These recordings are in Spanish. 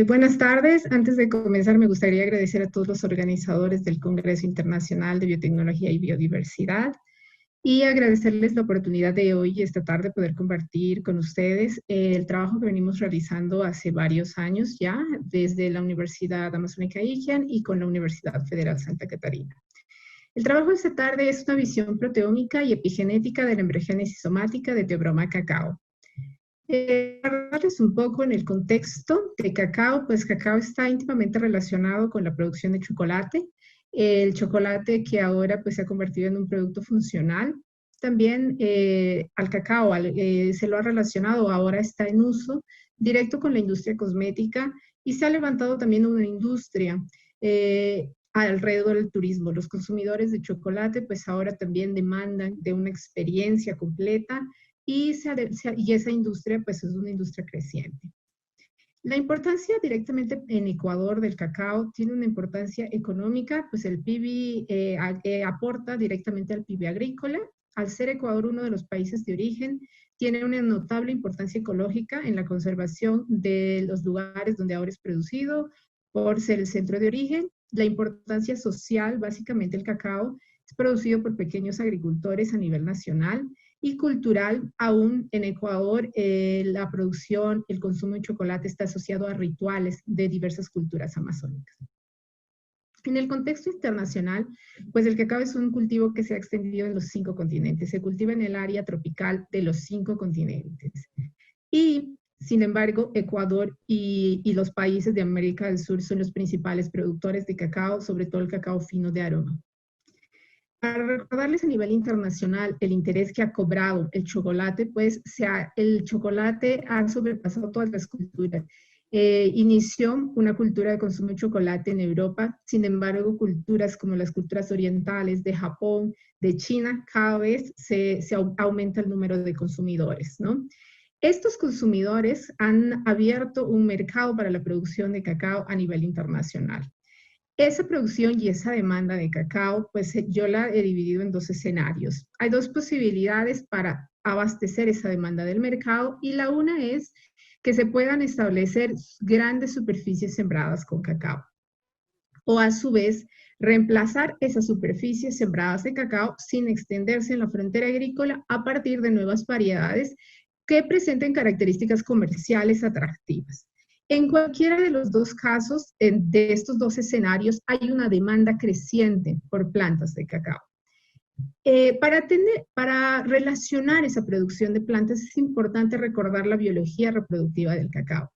Buenas tardes. Antes de comenzar, me gustaría agradecer a todos los organizadores del Congreso Internacional de Biotecnología y Biodiversidad y agradecerles la oportunidad de hoy y esta tarde poder compartir con ustedes el trabajo que venimos realizando hace varios años ya desde la Universidad Amazónica Iján y con la Universidad Federal Santa Catarina. El trabajo de esta tarde es una visión proteómica y epigenética de la embriogénesis somática de Theobroma cacao. Para darles un poco en el contexto de cacao, pues cacao está íntimamente relacionado con la producción de chocolate. El chocolate que ahora pues se ha convertido en un producto funcional. También al cacao se lo ha relacionado, ahora está en uso directo con la industria cosmética y se ha levantado también una industria alrededor del turismo. Los consumidores de chocolate pues ahora también demandan de una experiencia completa y esa industria pues es una industria creciente. La importancia directamente en Ecuador del cacao tiene una importancia económica, pues el PIB aporta directamente al PIB agrícola. Al ser Ecuador uno de los países de origen, tiene una notable importancia ecológica en la conservación de los lugares donde ahora es producido, por ser el centro de origen. La importancia social, básicamente el cacao, es producido por pequeños agricultores a nivel nacional y cultural. Aún en Ecuador, la producción, el consumo de chocolate está asociado a rituales de diversas culturas amazónicas. En el contexto internacional, pues el cacao es un cultivo que se ha extendido en los 5 continentes. Se cultiva en el área tropical de los 5 continentes. Y, sin embargo, Ecuador y los países de América del Sur son los principales productores de cacao, sobre todo el cacao fino de aroma. Para recordarles a nivel internacional el interés que ha cobrado el chocolate, pues el chocolate ha sobrepasado todas las culturas. Inició una cultura de consumo de chocolate en Europa, sin embargo, culturas como las culturas orientales de Japón, de China, cada vez se aumenta el número de consumidores, ¿no? Estos consumidores han abierto un mercado para la producción de cacao a nivel internacional. Esa producción y esa demanda de cacao, pues yo la he dividido en 2 escenarios. Hay 2 posibilidades para abastecer esa demanda del mercado y la una es que se puedan establecer grandes superficies sembradas con cacao. O a su vez, reemplazar esas superficies sembradas de cacao sin extenderse en la frontera agrícola a partir de nuevas variedades que presenten características comerciales atractivas. En cualquiera de los 2 casos, de estos 2 escenarios, hay una demanda creciente por plantas de cacao. Para relacionar esa producción de plantas es importante recordar la biología reproductiva del cacao.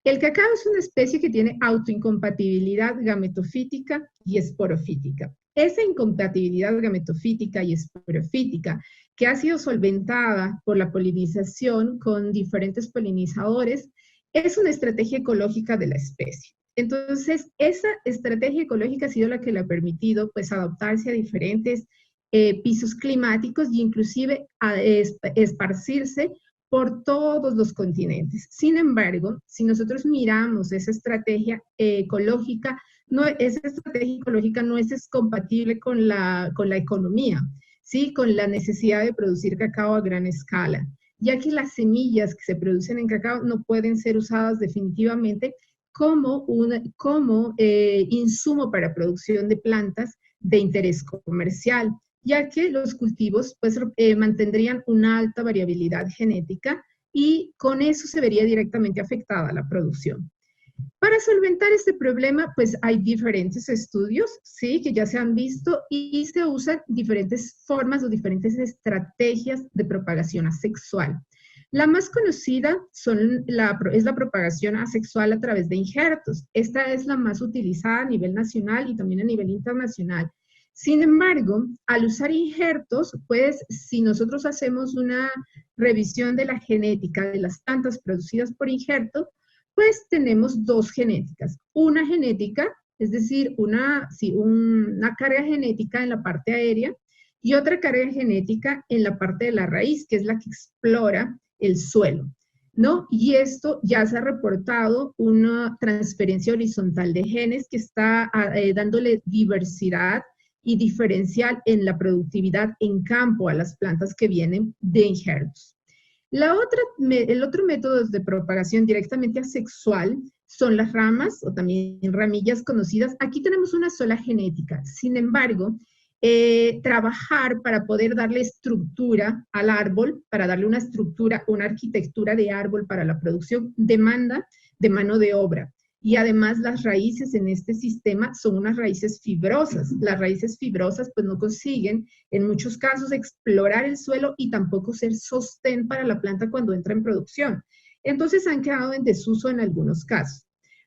El cacao es una especie que tiene autoincompatibilidad gametofítica y esporofítica. Esa incompatibilidad gametofítica y esporofítica, que ha sido solventada por la polinización con diferentes polinizadores, es una estrategia ecológica de la especie. Entonces, esa estrategia ecológica ha sido la que le ha permitido pues, adaptarse a diferentes pisos climáticos e inclusive a esparcirse por todos los continentes. Sin embargo, si nosotros miramos esa estrategia ecológica, esa estrategia ecológica no es compatible con la economía, ¿sí? Con la necesidad de producir cacao a gran escala, ya que las semillas que se producen en cacao no pueden ser usadas definitivamente como insumo para producción de plantas de interés comercial, ya que los cultivos pues, mantendrían una alta variabilidad genética y con eso se vería directamente afectada la producción. Para solventar este problema, pues hay diferentes estudios, ¿sí? Que ya se han visto y se usan diferentes formas o diferentes estrategias de propagación asexual. La más conocida es la propagación asexual a través de injertos. Esta es la más utilizada a nivel nacional y también a nivel internacional. Sin embargo, al usar injertos, pues si nosotros hacemos una revisión de la genética de las plantas producidas por injerto, pues tenemos 2 genéticas. Una genética, es decir, una carga genética en la parte aérea y otra carga genética en la parte de la raíz, que es la que explora el suelo, ¿no? Y esto ya se ha reportado una transferencia horizontal de genes que está dándole diversidad y diferencial en la productividad en campo a las plantas que vienen de injertos. El otro método de propagación directamente asexual son las ramas o también ramillas conocidas. Aquí tenemos una sola genética. Sin embargo, trabajar para poder darle estructura al árbol, para darle una estructura, una arquitectura de árbol para la producción, demanda de mano de obra. Y además las raíces en este sistema son unas raíces fibrosas. Las raíces fibrosas pues no consiguen en muchos casos explorar el suelo y tampoco ser sostén para la planta cuando entra en producción. Entonces han quedado en desuso en algunos casos.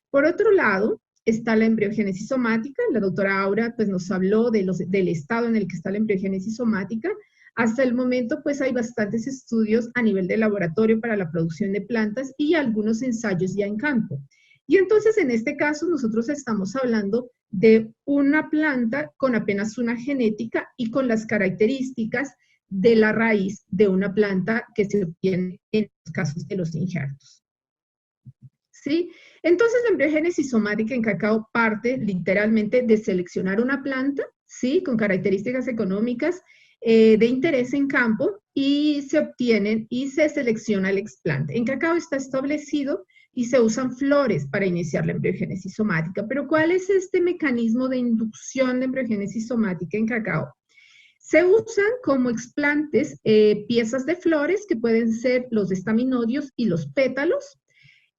Por otro lado, está la embriogénesis somática. La doctora Aura pues, nos habló del estado en el que está la embriogénesis somática. Hasta el momento pues hay bastantes estudios a nivel de laboratorio para la producción de plantas y algunos ensayos ya en campo. Y entonces en este caso nosotros estamos hablando de una planta con apenas una genética y con las características de la raíz de una planta que se obtiene en los casos de los injertos. ¿Sí? Entonces la embriogénesis somática en cacao parte literalmente de seleccionar una planta, ¿sí? Con características económicas de interés en campo y se obtienen y se selecciona el explante. En cacao está establecido y se usan flores para iniciar la embriogénesis somática. Pero ¿cuál es este mecanismo de inducción de embriogénesis somática en cacao? Se usan como explantes piezas de flores que pueden ser los estaminodios y los pétalos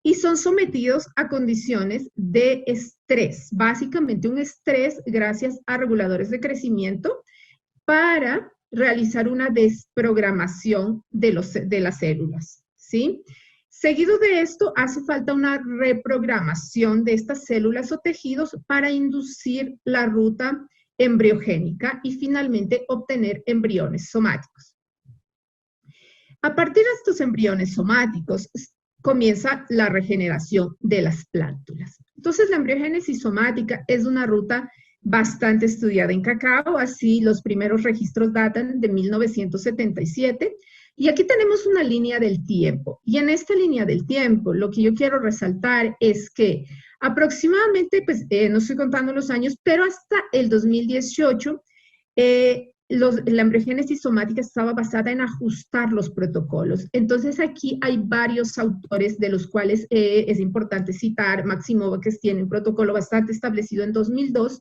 y son sometidos a condiciones de estrés, básicamente un estrés gracias a reguladores de crecimiento para realizar una desprogramación de las células, ¿sí? Seguido de esto, hace falta una reprogramación de estas células o tejidos para inducir la ruta embriogénica y finalmente obtener embriones somáticos. A partir de estos embriones somáticos comienza la regeneración de las plántulas. Entonces la embriogénesis somática es una ruta bastante estudiada en cacao, así los primeros registros datan de 1977 y aquí tenemos una línea del tiempo. Y en esta línea del tiempo lo que yo quiero resaltar es que aproximadamente, pues no estoy contando los años, pero hasta el 2018 la embriogénesis somática estaba basada en ajustar los protocolos. Entonces aquí hay varios autores de los cuales es importante citar. Maximova, que tiene un protocolo bastante establecido en 2002,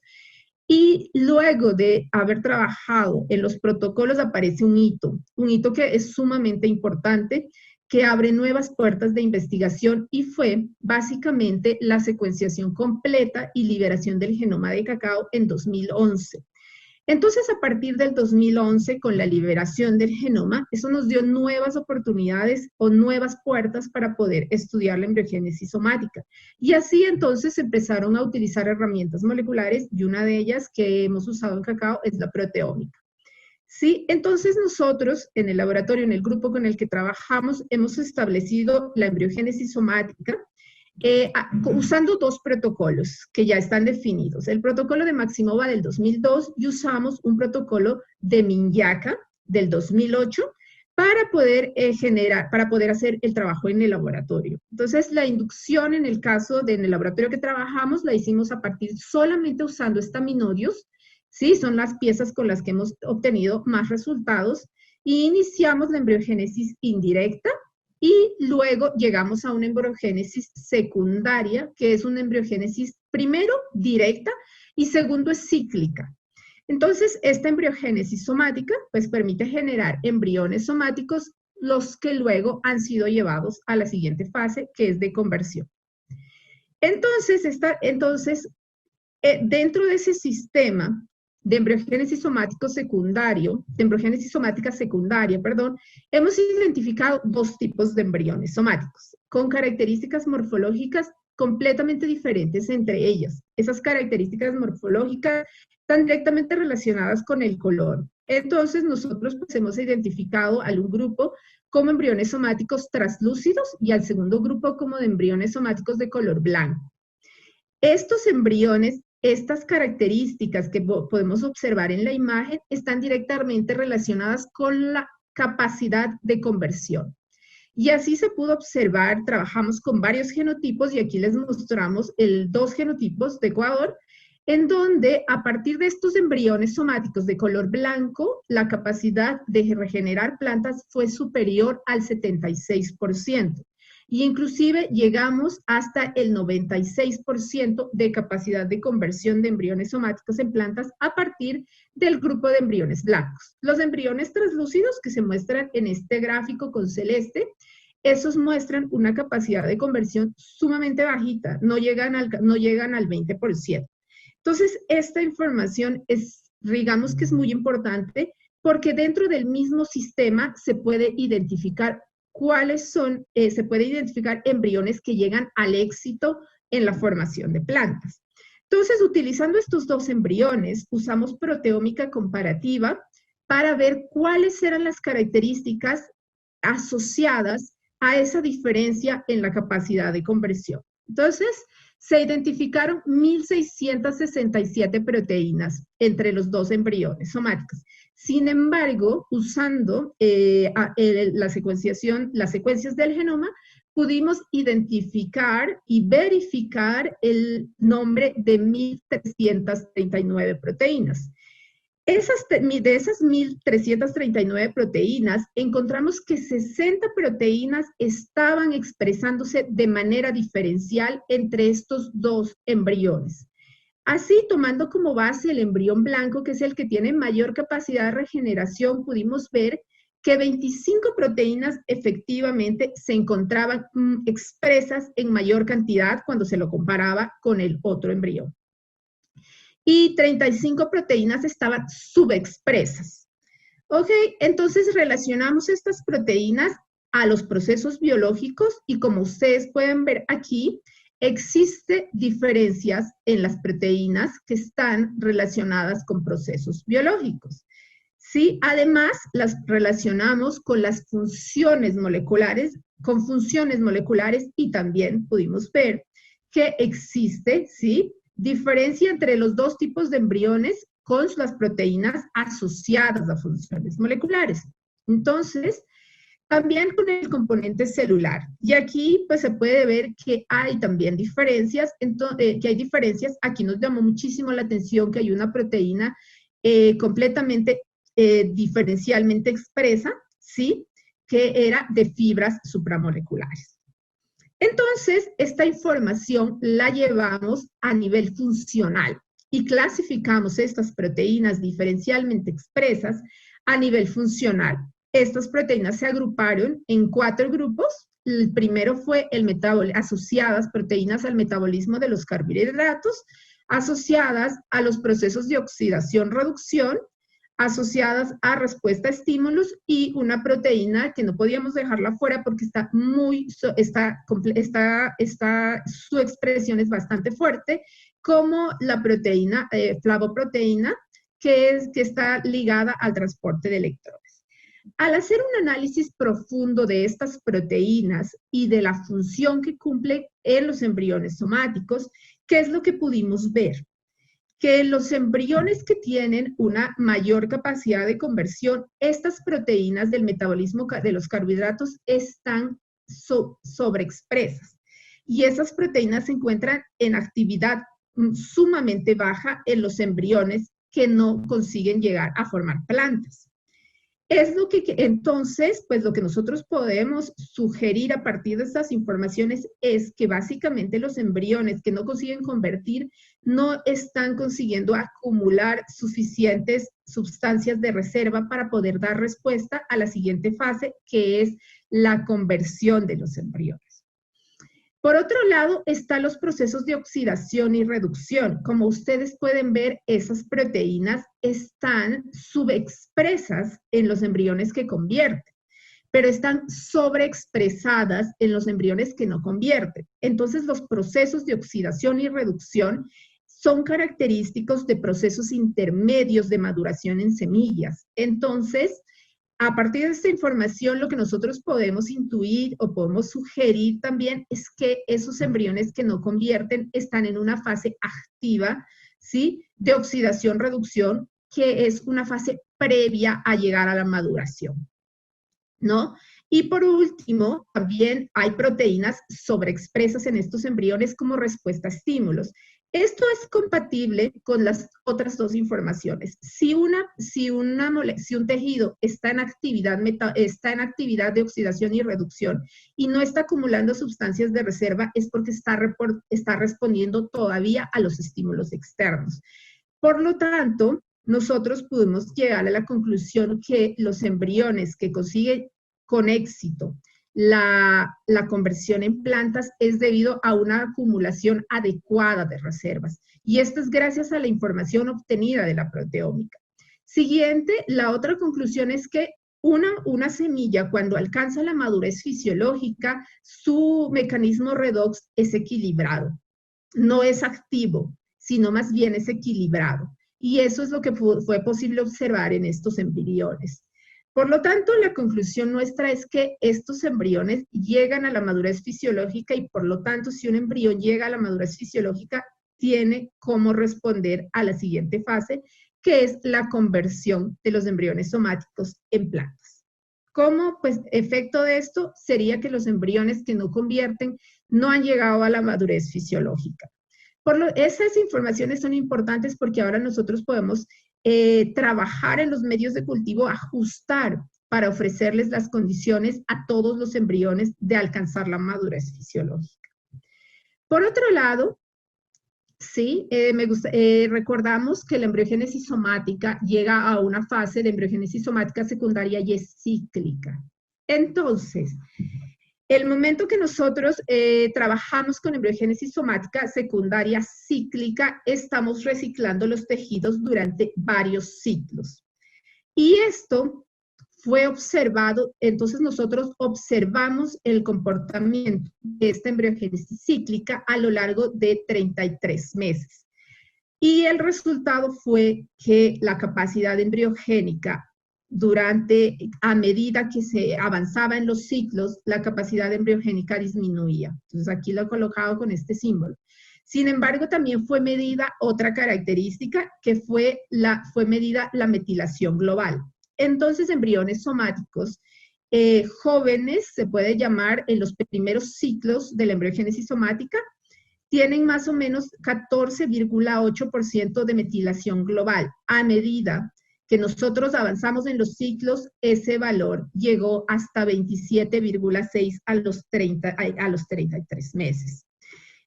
y luego de haber trabajado en los protocolos aparece un hito que es sumamente importante, que abre nuevas puertas de investigación y fue básicamente la secuenciación completa y liberación del genoma de cacao en 2011. Entonces, a partir del 2011, con la liberación del genoma, eso nos dio nuevas oportunidades o nuevas puertas para poder estudiar la embriogénesis somática. Y así entonces empezaron a utilizar herramientas moleculares y una de ellas que hemos usado en cacao es la proteómica. Sí, entonces nosotros en el laboratorio, en el grupo con el que trabajamos, hemos establecido la embriogénesis somática usando dos protocolos que ya están definidos. El protocolo de Maximova del 2002 y usamos un protocolo de Minyaka del 2008 para poder para poder hacer el trabajo en el laboratorio. Entonces, la inducción en el caso en el laboratorio que trabajamos la hicimos a partir solamente usando estaminodios, ¿sí? Son las piezas con las que hemos obtenido más resultados y iniciamos la embriogénesis indirecta. Y luego llegamos a una embriogénesis secundaria, que es una embriogénesis primero directa y segundo es cíclica. Entonces, esta embriogénesis somática pues permite generar embriones somáticos, los que luego han sido llevados a la siguiente fase, que es de conversión. Entonces, dentro de ese sistema de embriogénesis somática secundaria, hemos identificado dos tipos de embriones somáticos, con características morfológicas completamente diferentes entre ellas. Esas características morfológicas están directamente relacionadas con el color. Entonces, nosotros pues, hemos identificado a un grupo como embriones somáticos translúcidos y al segundo grupo como de embriones somáticos de color blanco. Estos embriones, estas características que podemos observar en la imagen están directamente relacionadas con la capacidad de conversión. Y así se pudo observar, trabajamos con varios genotipos y aquí les mostramos dos genotipos de Ecuador, en donde a partir de estos embriones somáticos de color blanco, la capacidad de regenerar plantas fue superior al 76%. y inclusive llegamos hasta el 96% de capacidad de conversión de embriones somáticos en plantas a partir del grupo de embriones blancos. Los embriones translúcidos que se muestran en este gráfico con celeste, esos muestran una capacidad de conversión sumamente bajita, no llegan al 20%. Entonces, esta información es, digamos que es muy importante porque dentro del mismo sistema se puede identificar se puede identificar embriones que llegan al éxito en la formación de plantas. Entonces, utilizando estos dos embriones, usamos proteómica comparativa para ver cuáles eran las características asociadas a esa diferencia en la capacidad de conversión. Entonces, se identificaron 1.667 proteínas entre los dos embriones somáticos. Sin embargo, usando las secuencias del genoma, pudimos identificar y verificar el nombre de 1.339 proteínas. De esas 1.339 proteínas, encontramos que 60 proteínas estaban expresándose de manera diferencial entre estos dos embriones. Así, tomando como base el embrión blanco, que es el que tiene mayor capacidad de regeneración, pudimos ver que 25 proteínas efectivamente se encontraban expresas en mayor cantidad cuando se lo comparaba con el otro embrión. Y 35 proteínas estaban subexpresas. Ok, entonces relacionamos estas proteínas a los procesos biológicos y como ustedes pueden ver aquí, existen diferencias en las proteínas que están relacionadas con procesos biológicos. Sí, además las relacionamos con las funciones moleculares, y también pudimos ver que existe, ¿sí?, diferencia entre los dos tipos de embriones con las proteínas asociadas a funciones moleculares. Entonces, también con el componente celular. Y aquí pues se puede ver que hay también diferencias, Aquí nos llamó muchísimo la atención que hay una proteína completamente diferencialmente expresa, ¿sí?, que era de fibras supramoleculares. Entonces, esta información la llevamos a nivel funcional y clasificamos estas proteínas diferencialmente expresas a nivel funcional. Estas proteínas se agruparon en 4 grupos. El primero fue asociadas proteínas al metabolismo de los carbohidratos, asociadas a los procesos de oxidación-reducción, asociadas a respuesta a estímulos y una proteína que no podíamos dejarla fuera porque su expresión es bastante fuerte, como la proteína, flavoproteína, que está ligada al transporte de electrones. Al hacer un análisis profundo de estas proteínas y de la función que cumple en los embriones somáticos, ¿qué es lo que pudimos ver? Que los embriones que tienen una mayor capacidad de conversión, estas proteínas del metabolismo de los carbohidratos están sobreexpresas. Y esas proteínas se encuentran en actividad sumamente baja en los embriones que no consiguen llegar a formar plantas. Es lo que entonces, pues lo que nosotros podemos sugerir a partir de estas informaciones es que básicamente los embriones que no consiguen convertir no están consiguiendo acumular suficientes sustancias de reserva para poder dar respuesta a la siguiente fase, que es la conversión de los embriones. Por otro lado, están los procesos de oxidación y reducción. Como ustedes pueden ver, esas proteínas están subexpresas en los embriones que convierten, pero están sobreexpresadas en los embriones que no convierten. Entonces, los procesos de oxidación y reducción son característicos de procesos intermedios de maduración en semillas. Entonces, a partir de esta información, lo que nosotros podemos intuir o podemos sugerir también es que esos embriones que no convierten están en una fase activa, ¿sí?, de oxidación-reducción, que es una fase previa a llegar a la maduración, ¿no? Y por último, también hay proteínas sobreexpresas en estos embriones como respuesta a estímulos. Esto es compatible con las otras dos informaciones. Si un tejido está en actividad de oxidación y reducción y no está acumulando sustancias de reserva, es porque está respondiendo todavía a los estímulos externos. Por lo tanto, nosotros pudimos llegar a la conclusión que los embriones que consiguen con éxito la conversión en plantas es debido a una acumulación adecuada de reservas. Y esto es gracias a la información obtenida de la proteómica. Siguiente, la otra conclusión es que una semilla, cuando alcanza la madurez fisiológica, su mecanismo redox es equilibrado. No es activo, sino más bien es equilibrado. Y eso es lo que fue posible observar en estos embriones. Por lo tanto, la conclusión nuestra es que estos embriones llegan a la madurez fisiológica y por lo tanto, si un embrión llega a la madurez fisiológica, tiene cómo responder a la siguiente fase, que es la conversión de los embriones somáticos en plantas. ¿Cómo? Pues efecto de esto sería que los embriones que no convierten no han llegado a la madurez fisiológica. Esas informaciones son importantes porque ahora nosotros podemos trabajar en los medios de cultivo, ajustar para ofrecerles las condiciones a todos los embriones de alcanzar la madurez fisiológica. Por otro lado, sí, recordamos que la embriogénesis somática llega a una fase de embriogénesis somática secundaria y es cíclica. Entonces, el momento que nosotros trabajamos con embriogénesis somática secundaria cíclica, estamos reciclando los tejidos durante varios ciclos. Y esto fue observado, entonces nosotros observamos el comportamiento de esta embriogénesis cíclica a lo largo de 33 meses. Y el resultado fue que la capacidad embriogénica a medida que se avanzaba en los ciclos, la capacidad embriogénica disminuía. Entonces aquí lo he colocado con este símbolo. Sin embargo, también fue medida otra característica, que fue medida la metilación global. Entonces, embriones somáticos jóvenes, se puede llamar en los primeros ciclos de la embriogénesis somática, tienen más o menos 14,8% de metilación global. A medida que nosotros avanzamos en los ciclos, ese valor llegó hasta 27,6 a los 33 meses.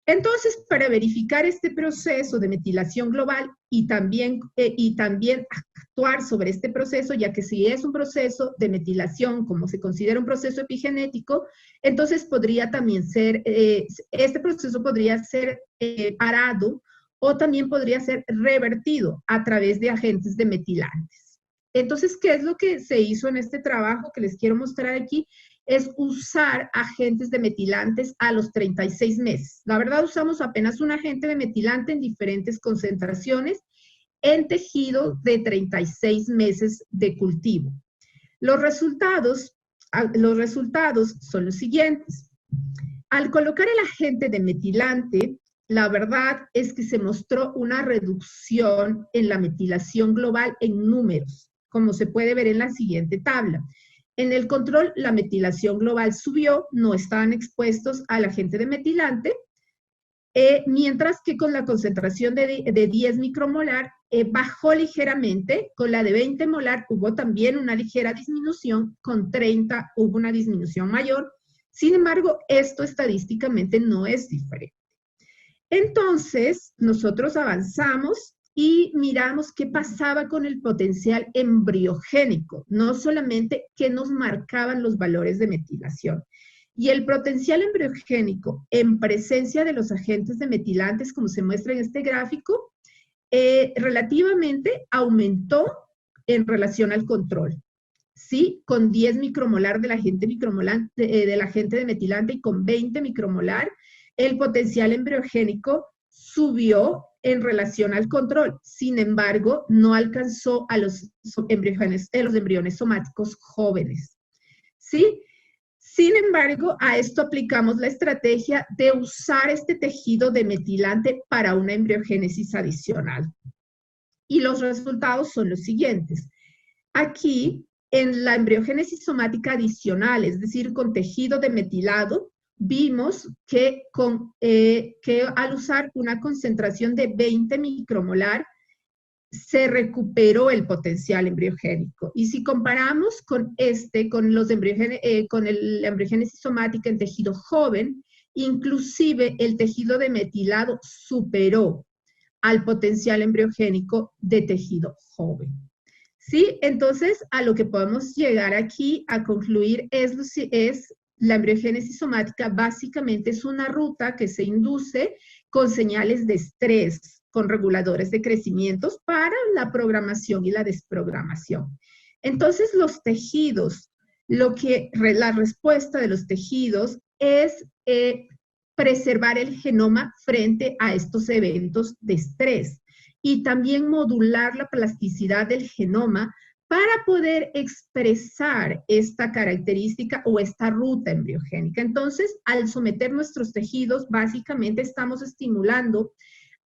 Entonces, para verificar este proceso de metilación global y también actuar sobre este proceso, ya que si es un proceso de metilación, como se considera un proceso epigenético, entonces podría también ser, este proceso podría ser parado o también podría ser revertido a través de agentes demetilantes. Entonces, ¿qué es lo que se hizo en este trabajo que les quiero mostrar aquí? Es usar agentes demetilantes a los 36 meses. La verdad, usamos apenas un agente demetilante en diferentes concentraciones en tejido de 36 meses de cultivo. Los resultados son los siguientes. Al colocar el agente demetilante, la verdad es que se mostró una reducción en la metilación global en números, como se puede ver en la siguiente tabla. En el control, la metilación global subió, no estaban expuestos al agente demetilante, mientras que con la concentración de 10 micromolar bajó ligeramente, con la de 20 molar hubo también una ligera disminución, con 30 hubo una disminución mayor. Sin embargo, esto estadísticamente no es diferente. Entonces, nosotros avanzamos y miramos qué pasaba con el potencial embriogénico, no solamente qué nos marcaban los valores de metilación. Y el potencial embriogénico en presencia de los agentes demetilantes, como se muestra en este gráfico, relativamente aumentó en relación al control. ¿Sí? Con 10 micromolar del agente demetilante y con 20 micromolar, el potencial embriogénico subió en relación al control. Sin embargo, no alcanzó a los embriones somáticos jóvenes. ¿Sí? Sin embargo, a esto aplicamos la estrategia de usar este tejido demetilante para una embriogénesis adicional. Y los resultados son los siguientes. Aquí, en la embriogénesis somática adicional, es decir, con tejido demetilado, vimos que al usar una concentración de 20 micromolar, se recuperó el potencial embriogénico. Y si comparamos con con la embriogénesis somática en tejido joven, inclusive el tejido de metilado superó al potencial embriogénico de tejido joven. ¿Sí? Entonces, a lo que podemos llegar aquí a concluir es la embriogénesis somática básicamente es una ruta que se induce con señales de estrés, con reguladores de crecimientos para la programación y la desprogramación. Entonces, los tejidos, la respuesta de los tejidos es preservar el genoma frente a estos eventos de estrés y también modular la plasticidad del genoma para poder expresar esta característica o esta ruta embriogénica. Entonces, al someter nuestros tejidos, básicamente estamos estimulando,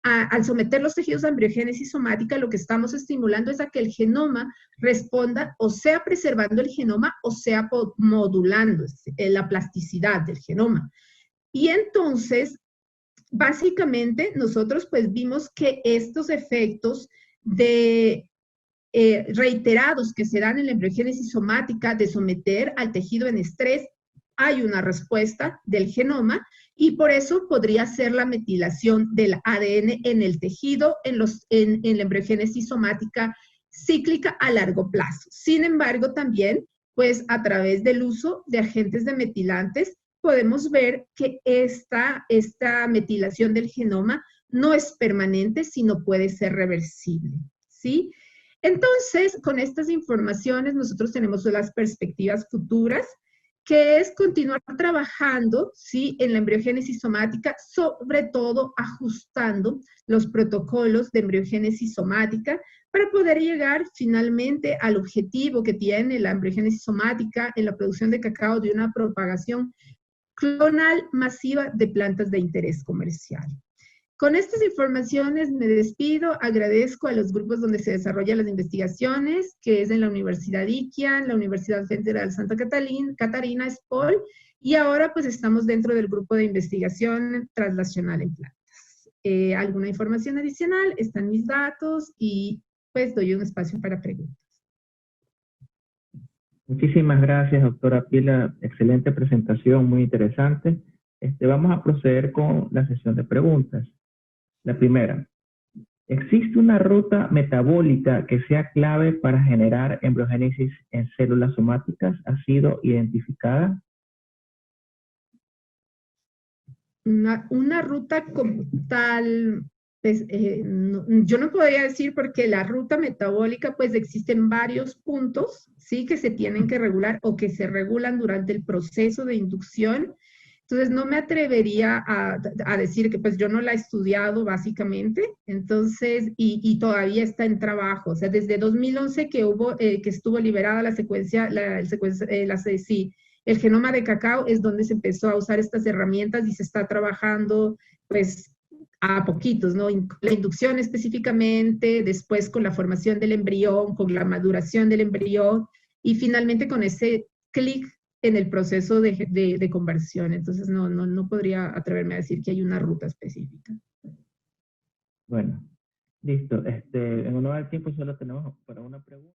al someter los tejidos a embriogénesis somática, lo que estamos estimulando es a que el genoma responda o sea preservando el genoma o sea modulando la plasticidad del genoma. Y entonces, básicamente, nosotros pues vimos que estos efectos reiterados que se dan en la embriogénesis somática de someter al tejido en estrés, hay una respuesta del genoma y por eso podría ser la metilación del ADN en el tejido en la embriogénesis somática cíclica a largo plazo. Sin embargo, también, pues a través del uso de agentes demetilantes, podemos ver que esta metilación del genoma no es permanente, sino puede ser reversible, ¿sí? Entonces, con estas informaciones, nosotros tenemos las perspectivas futuras, que es continuar trabajando, ¿sí?, en la embriogénesis somática, sobre todo ajustando los protocolos de embriogénesis somática para poder llegar finalmente al objetivo que tiene la embriogénesis somática en la producción de cacao de una propagación clonal masiva de plantas de interés comercial. Con estas informaciones me despido, agradezco a los grupos donde se desarrollan las investigaciones, que es en la Universidad IKIA, en la Universidad Federal Santa Catarina, SPOL, y ahora pues estamos dentro del grupo de investigación translacional en plantas. ¿Alguna información adicional? Están mis datos y pues doy un espacio para preguntas. Muchísimas gracias, doctora Pilar. Excelente presentación, muy interesante. Vamos a proceder con la sesión de preguntas. La primera, ¿existe una ruta metabólica que sea clave para generar embriogénesis en células somáticas? ¿Ha sido identificada? Una ruta como tal, pues, yo no podría decir porque la ruta metabólica, pues existen varios puntos, sí, que se tienen que regular o que se regulan durante el proceso de inducción. Entonces, no me atrevería a decir que pues yo no la he estudiado básicamente, entonces, y todavía está en trabajo. O sea, desde 2011 que estuvo liberada la secuencia, el genoma de cacao es donde se empezó a usar estas herramientas y se está trabajando pues a poquitos, ¿no? La inducción específicamente, después con la formación del embrión, con la maduración del embrión y finalmente con ese clic en el proceso de conversión. Entonces no podría atreverme a decir que hay una ruta específica. Bueno, listo. En honor al tiempo solo tenemos para una pregunta.